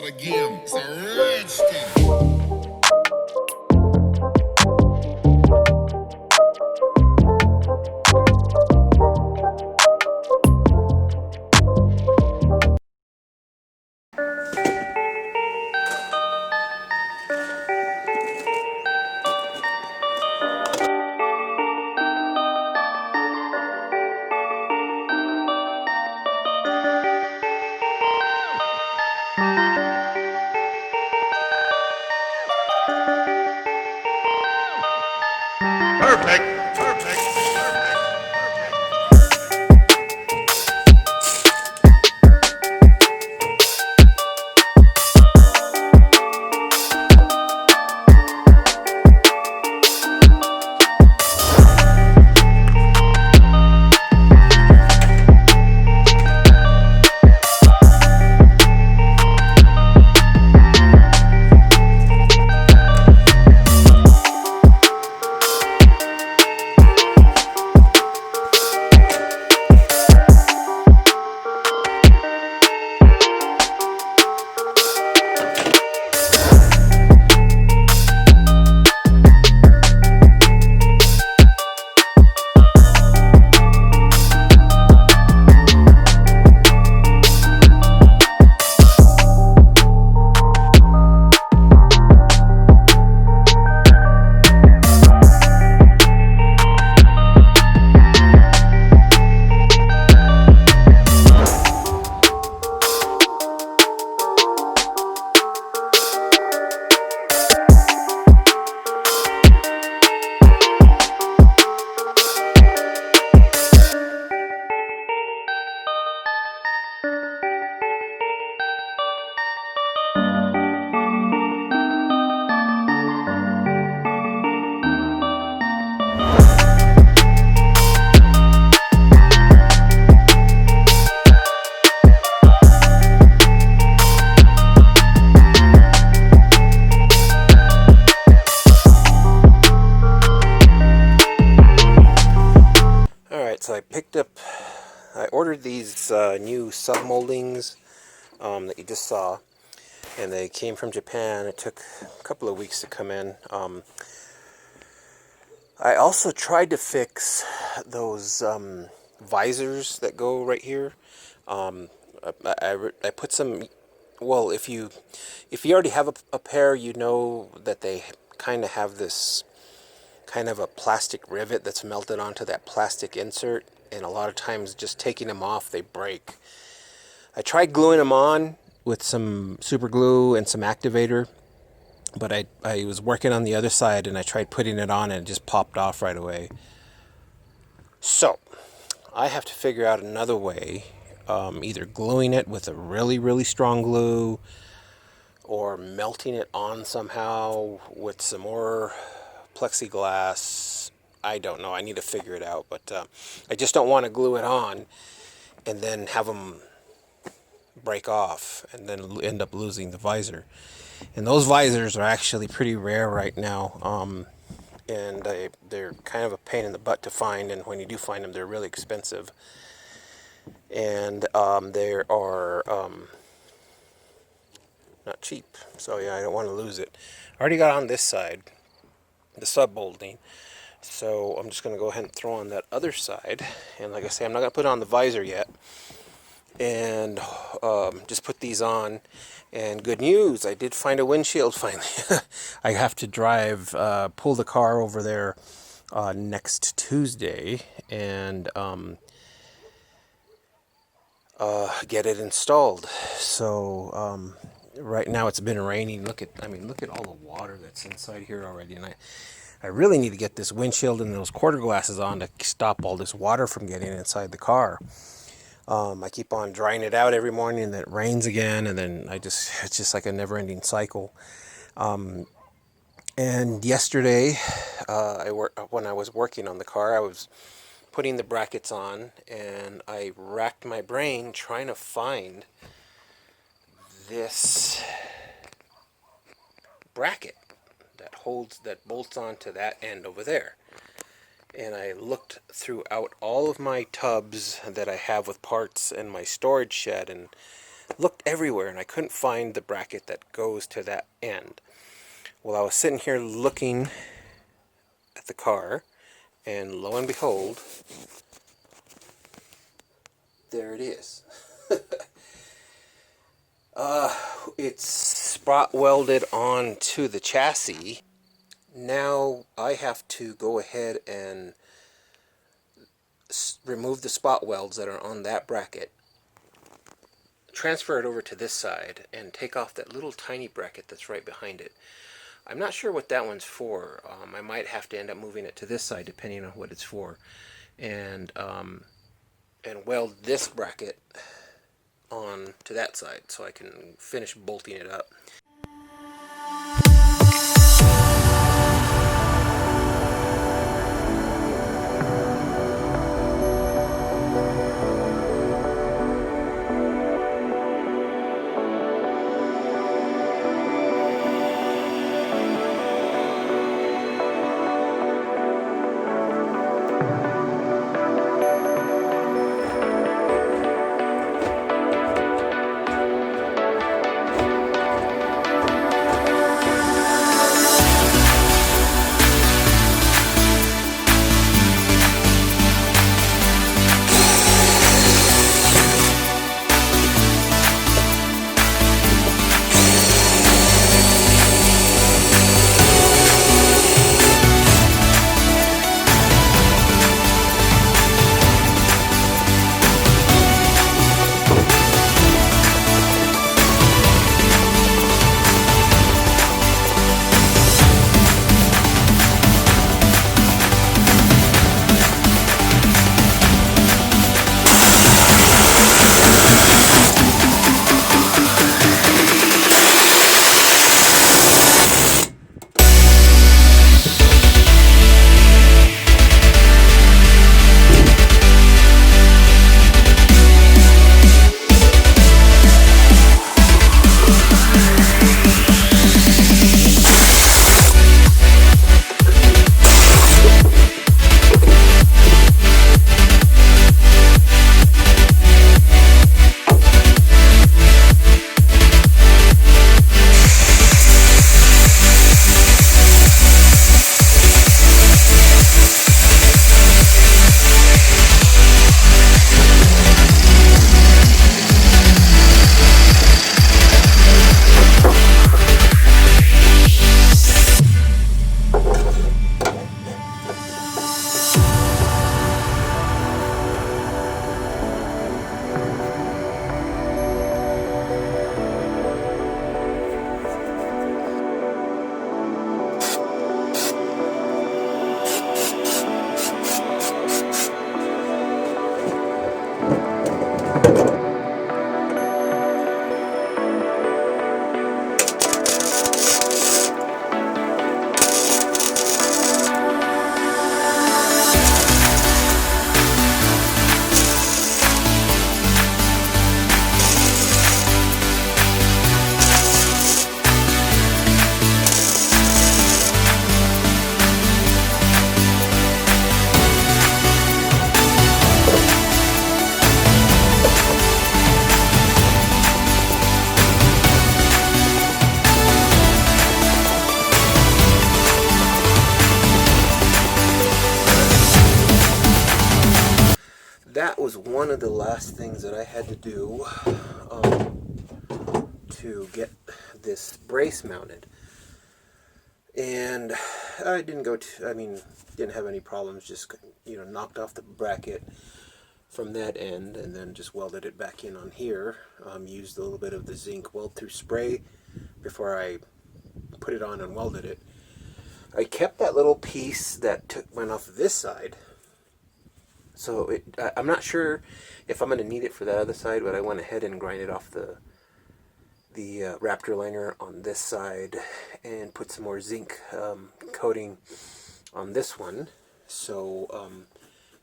start again. It's a redskin. Perfect. So I ordered these new sub moldings that you just saw, and they came from Japan. It took a couple of weeks to come in. I also tried to fix those visors that go right here. I put some. Well, if you already have a pair, you know that they kind of have this kind of a plastic rivet that's melted onto that plastic insert, and a lot of times just taking them off, they break. I tried gluing them on with some super glue and some activator, but I was working on the other side and I tried putting it on and it just popped off right away. So I have to figure out another way, either gluing it with a really strong glue or melting it on somehow with some more plexiglass. I don't know. I need to figure it out, but I just don't want to glue it on and then have them break off and then end up losing the visor. And those visors are actually pretty rare right now, and they're kind of a pain in the butt to find, and when you do find them, they're really expensive. And they are not cheap, so yeah, I don't want to lose it. I already got on this side, the sub molding, so I'm just going to go ahead and throw on that other side. And like I say, I'm not going to put on the visor yet, and just put these on. And good news, I did find a windshield finally. I have to pull the car over there next Tuesday and get it installed. So right now it's been raining. Look at all the water that's inside here already, and I really need to get this windshield and those quarter glasses on to stop all this water from getting inside the car. I keep on drying it out every morning, and then it rains again, and then it's just like a never-ending cycle. And yesterday, when I was working on the car, I was putting the brackets on, and I racked my brain trying to find this bracket that bolts onto that end over there. And I looked throughout all of my tubs that I have with parts in my storage shed, and looked everywhere and I couldn't find the bracket that goes to that end. Well, I was sitting here looking at the car, and lo and behold, there it is. It's spot welded onto the chassis. Now I have to go ahead and remove the spot welds that are on that bracket, transfer it over to this side, and take off that little tiny bracket that's right behind it. I'm not sure what that one's for. I might have to end up moving it to this side depending on what it's for, and weld this bracket on to that side so I can finish bolting it up. That was one of the last things that I had to do to get this brace mounted, and I didn't didn't have any problems. Just knocked off the bracket from that end and then just welded it back in on here. Used a little bit of the zinc weld through spray before I put it on and welded it. I kept that little piece that went off of this side. So I'm not sure if I'm going to need it for that other side, but I went ahead and grinded off the Raptor liner on this side and put some more zinc coating on this one, so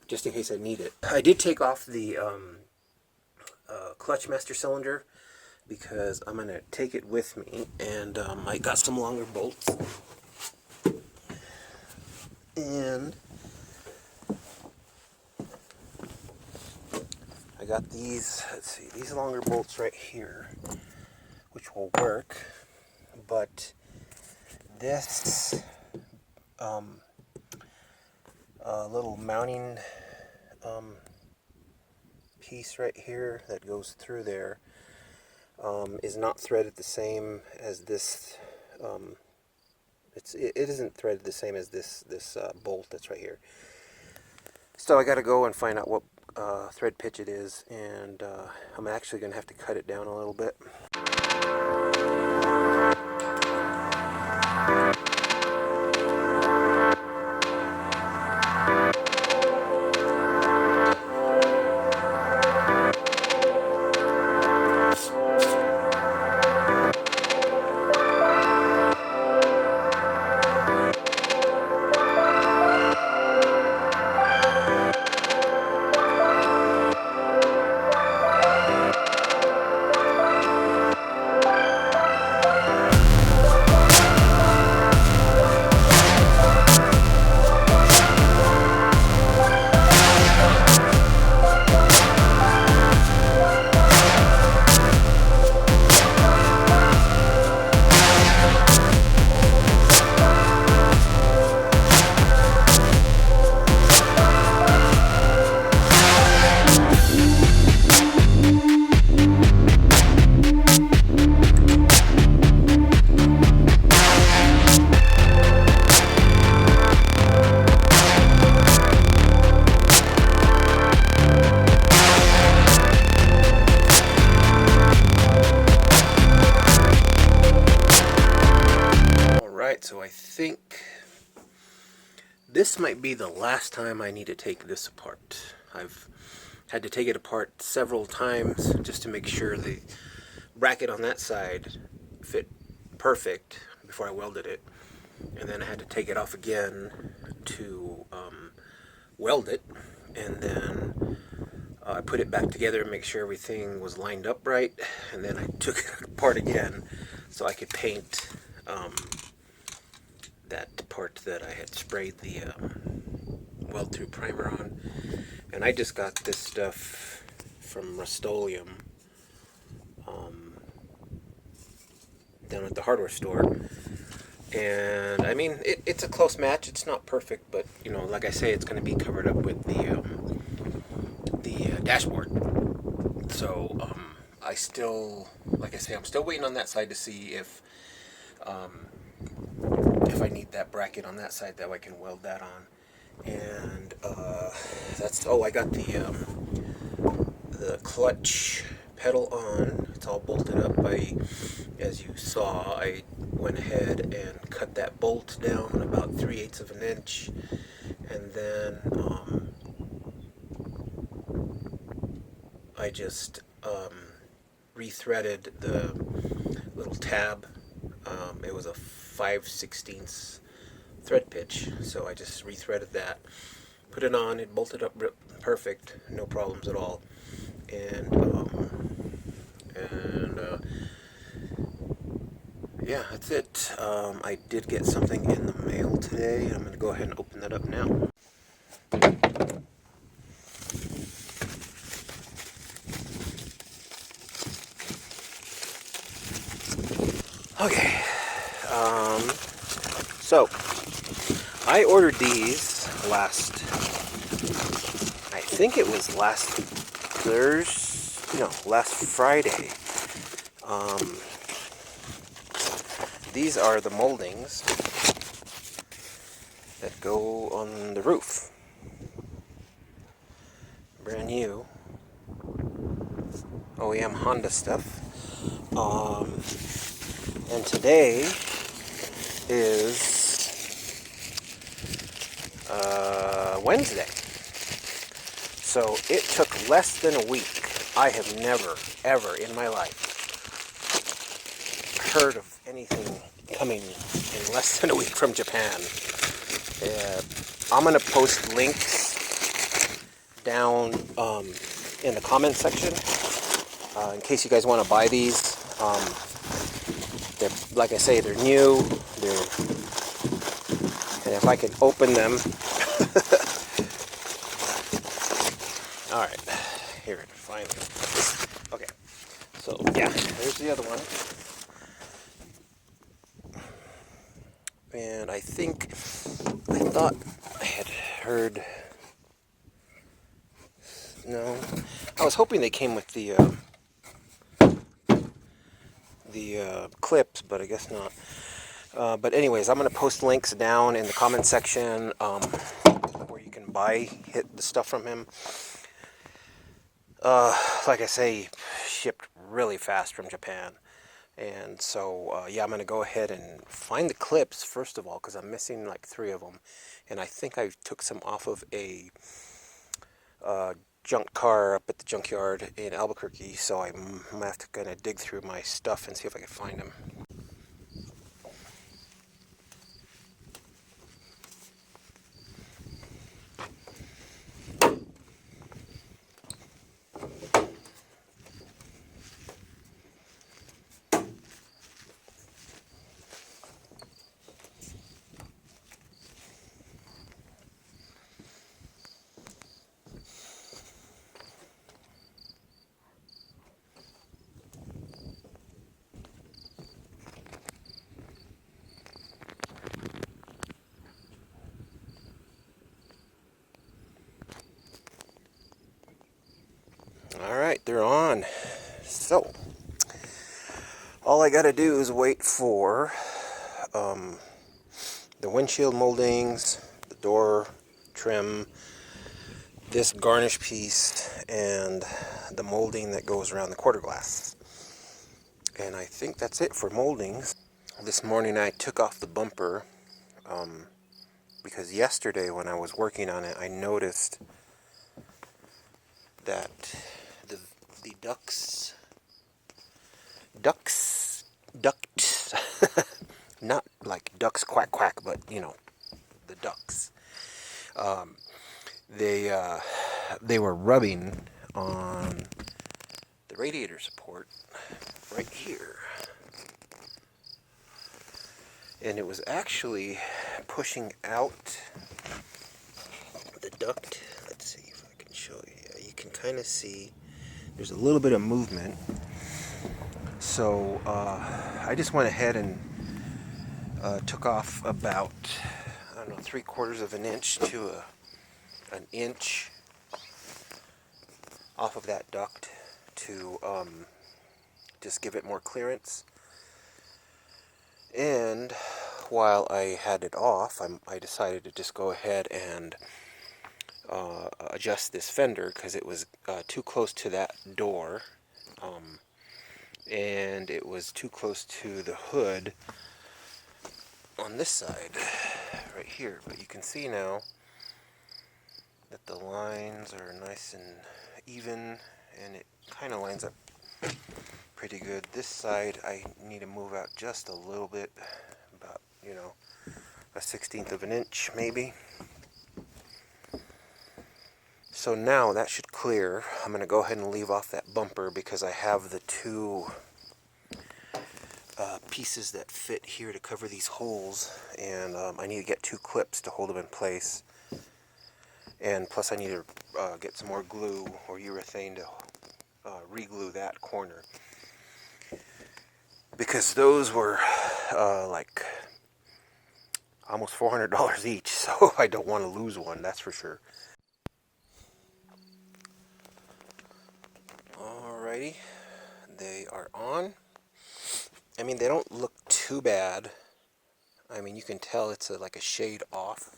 just in case I need it. I did take off the clutch master cylinder because I'm going to take it with me, and I got some longer bolts, and I got these, let's see, these longer bolts right here, which will work, but this little mounting piece right here that goes through there is not threaded the same as this. It isn't threaded the same as this bolt that's right here. So I got to go and find out what thread pitch it is, and I'm actually going to have to cut it down a little bit. So I think this might be the last time I need to take this apart. I've had to take it apart several times just to make sure the bracket on that side fit perfect before I welded it. And then I had to take it off again to weld it. And then I put it back together and make sure everything was lined up right. And then I took it apart again so I could paint that part that I had sprayed the weld-through primer on. And I just got this stuff from Rust-Oleum down at the hardware store. And I mean, it's a close match. It's not perfect, but you know, like I say, it's going to be covered up with the dashboard. So I still, like I say, I'm still waiting on that side to see if I need that bracket on that side, that way I can weld that on. And that's, oh, I got the clutch pedal on. It's all bolted up. As you saw, I went ahead and cut that bolt down about 3/8 of an inch, and then I just rethreaded the little tab. It was a 5/16 thread pitch, so I just rethreaded that, put it on, it bolted up perfect, no problems at all. And yeah, that's it. I did get something in the mail today. I'm going to go ahead and open that up now. Okay, so I ordered these last Friday. These are the moldings that go on the roof. Brand new OEM Honda stuff. And today is Wednesday. So it took less than a week. I have never, ever in my life heard of anything coming in less than a week from Japan. I'm going to post links down in the comment section in case you guys want to buy these. They're, like I say, they're new. And if I can open them. All right, here it is. finally. Okay, so yeah, there's the other one. And I thought I had heard, no, I was hoping they came with the clips, but I guess not. But anyways, I'm going to post links down in the comment section where you can hit the stuff from him. Like I say, shipped really fast from Japan. And so, yeah, I'm going to go ahead and find the clips, first of all, because I'm missing like 3 of them. And I think I took some off of a junk car up at the junkyard in Albuquerque. So I'm going to have to kind of dig through my stuff and see if I can find them. Alright, they're on. So, all I gotta do is wait for the windshield moldings, the door trim, this garnish piece, and the molding that goes around the quarter glass. And I think that's it for moldings. This morning I took off the bumper because yesterday when I was working on it, I noticed that the ducts, not like ducks quack quack, but you know, the ducts. They were rubbing on the radiator support right here, and it was actually pushing out the duct. Let's see if I can show you. Yeah, you can kind of see there's a little bit of movement. So I just went ahead and took off about, I don't know, 3/4 of an inch to an inch off of that duct to just give it more clearance. And while I had it off, I decided to just go ahead and adjust this fender because it was too close to that door, and it was too close to the hood on this side right here. But you can see now that the lines are nice and even, and it kind of lines up pretty good. This side I need to move out just a little bit, about, you know, a 1/16 of an inch maybe. So now that should clear. I'm going to go ahead and leave off that bumper because I have the 2 pieces that fit here to cover these holes, and I need to get 2 clips to hold them in place. And plus I need to get some more glue or urethane to re-glue that corner, because those were like almost $400 each, so I don't want to lose one, that's for sure. Alrighty, they are on. I mean, they don't look too bad. I mean, you can tell it's like a shade off,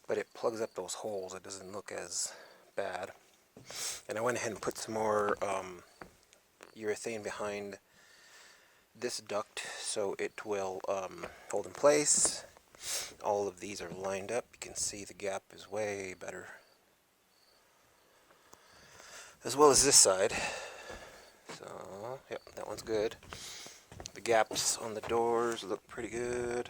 but it plugs up those holes. It doesn't look as bad. And I went ahead and put some more urethane behind this duct so it will hold in place. All of these are lined up. You can see the gap is way better, as well as this side. So, yep, that one's good. The gaps on the doors look pretty good.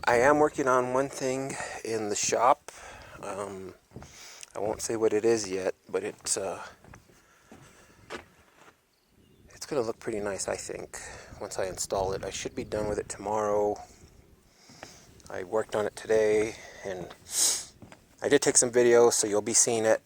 I am working on one thing in the shop. I won't say what it is yet, but it's going to look pretty nice, I think, once I install it. I should be done with it tomorrow. I worked on it today, and I did take some videos, so you'll be seeing it.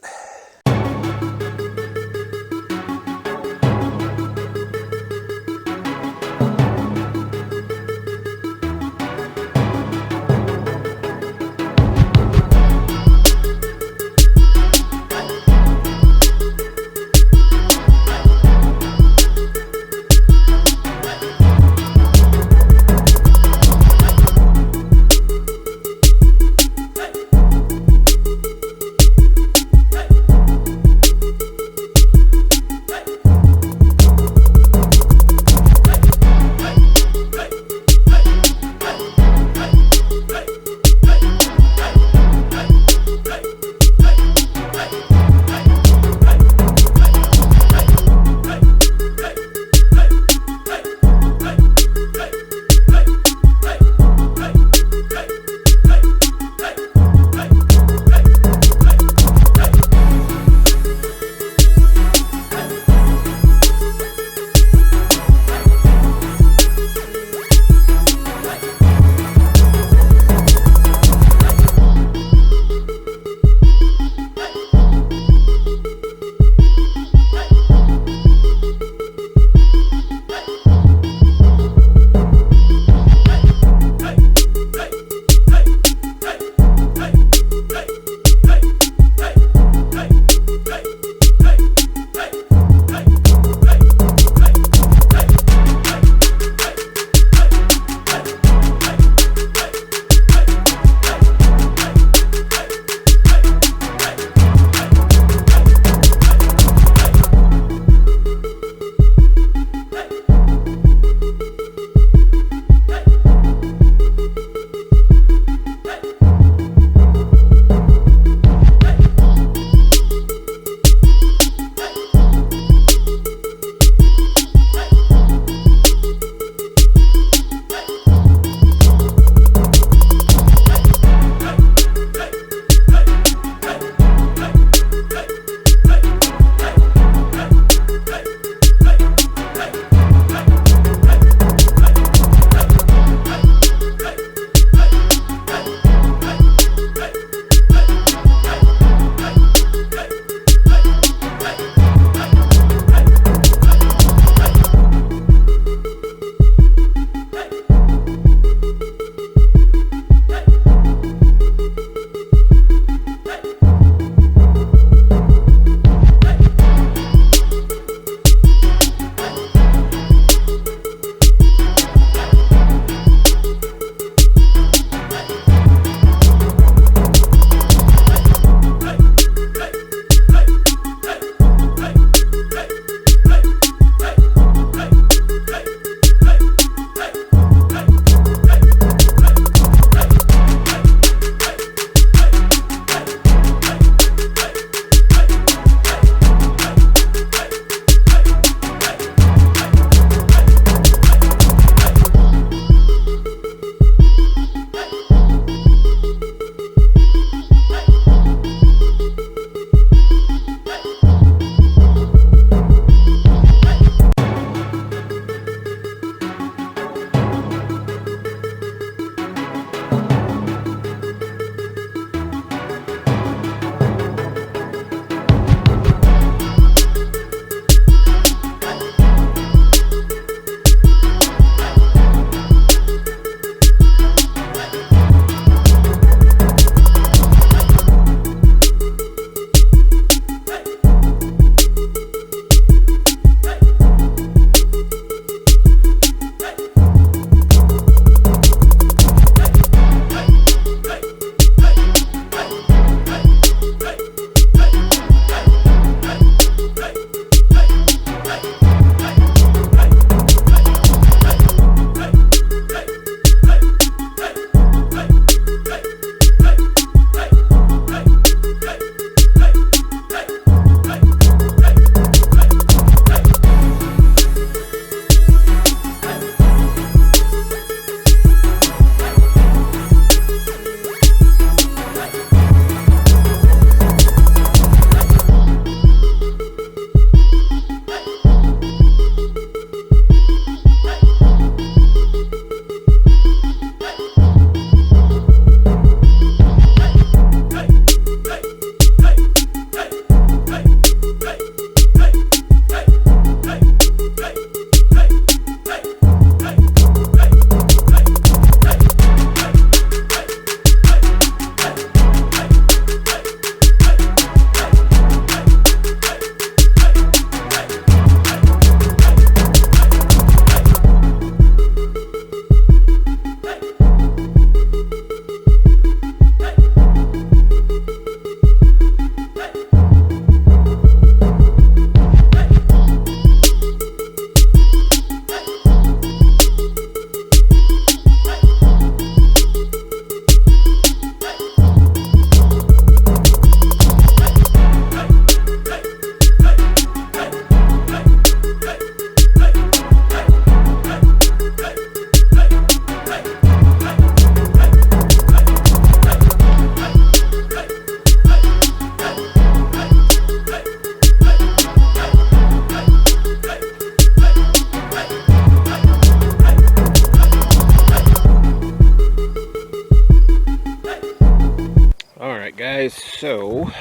guys, so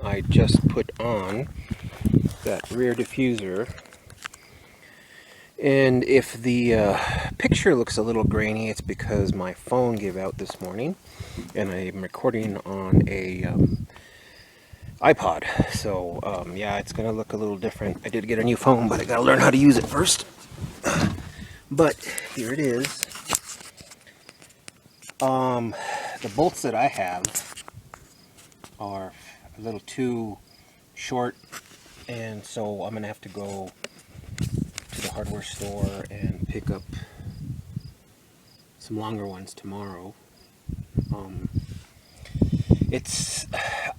I just put on that rear diffuser, and if the picture looks a little grainy, it's because my phone gave out this morning and I'm recording on a iPod, so yeah, it's gonna look a little different. I did get a new phone, but I gotta learn how to use it first. But here it is. The bolts that I have are a little too short, and so I'm gonna have to go to the hardware store and pick up some longer ones tomorrow.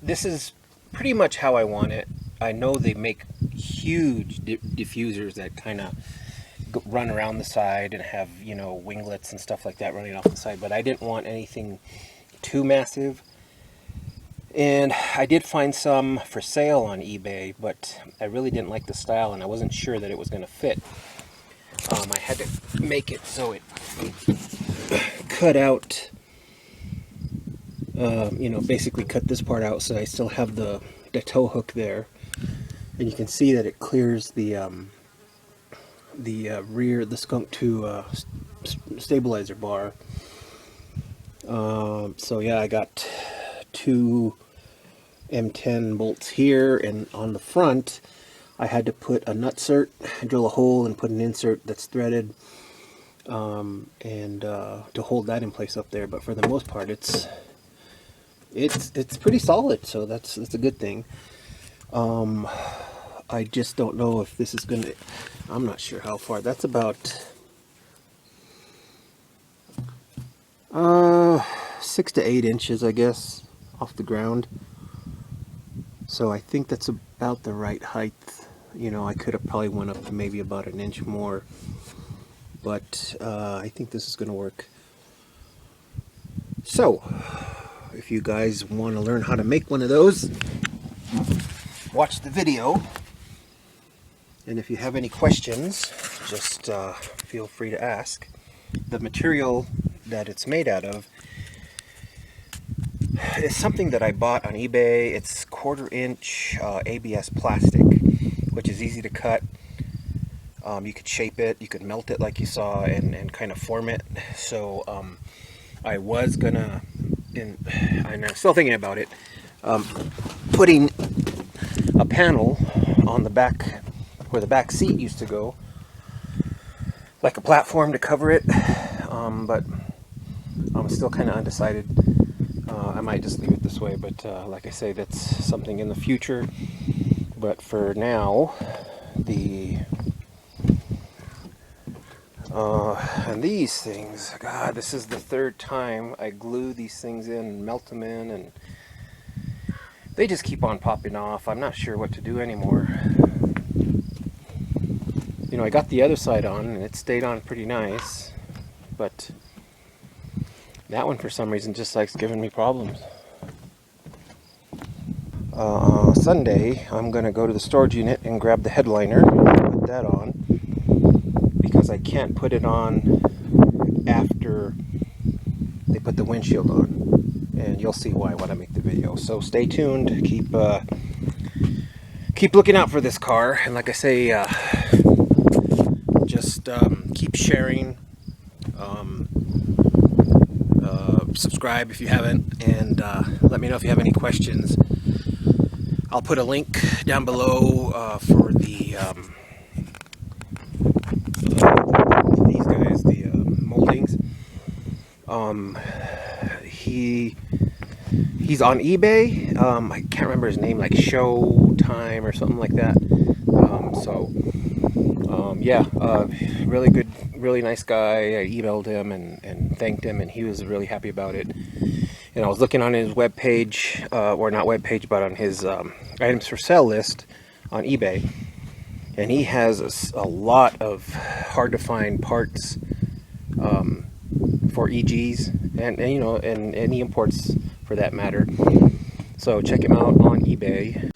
This is pretty much how I want it. I know they make huge diffusers that kind of run around the side and have, you know, winglets and stuff like that running off the side, but I didn't want anything too massive. And I did find some for sale on eBay, but I really didn't like the style and I wasn't sure that it was going to fit. I had to make it so it cut out, you know, basically cut this part out so I still have the tow hook there. And you can see that it clears the rear, the skunk to stabilizer bar. So yeah, I got two M10 bolts here, and on the front I had to put a nutsert, drill a hole and put an insert that's threaded, and to hold that in place up there. But for the most part it's pretty solid, so that's a good thing. I just don't know if this is gonna, I'm not sure how far. That's about 6 to 8 inches, I guess, off the ground. So I think that's about the right height. You know, I could have probably went up to maybe about an inch more, but I think this is going to work. So if you guys want to learn how to make one of those, watch the video. And if you have any questions, just feel free to ask. The material that it's made out of is something that I bought on eBay. It's 1/4 inch ABS plastic, which is easy to cut. You could shape it, you could melt it like you saw, and kind of form it. So I was gonna, and I'm still thinking about it, putting a panel on the back where the back seat used to go, like a platform to cover it, but I'm still kind of undecided. I might just leave it this way, but like I say, that's something in the future. But for now, and these things, God, this is the 3rd time I glue these things in and melt them in, and they just keep on popping off. I'm not sure what to do anymore. You know, I got the other side on and it stayed on pretty nice, but that one for some reason just likes giving me problems. Sunday I'm gonna go to the storage unit and grab the headliner, put that on, because I can't put it on after they put the windshield on, and you'll see why when I make the video. So stay tuned, keep looking out for this car, and like I say, just keep sharing, subscribe if you haven't, and let me know if you have any questions. I'll put a link down below for these guys, the moldings. He's on eBay. I can't remember his name, like Showtime or something like that. Yeah, really good, really nice guy. I emailed him and thanked him, and he was really happy about it. And I was looking on his web page, or not web page, but on his items for sale list on eBay, and he has a lot of hard to find parts for EGs, and you know, and he imports for that matter. So check him out on eBay.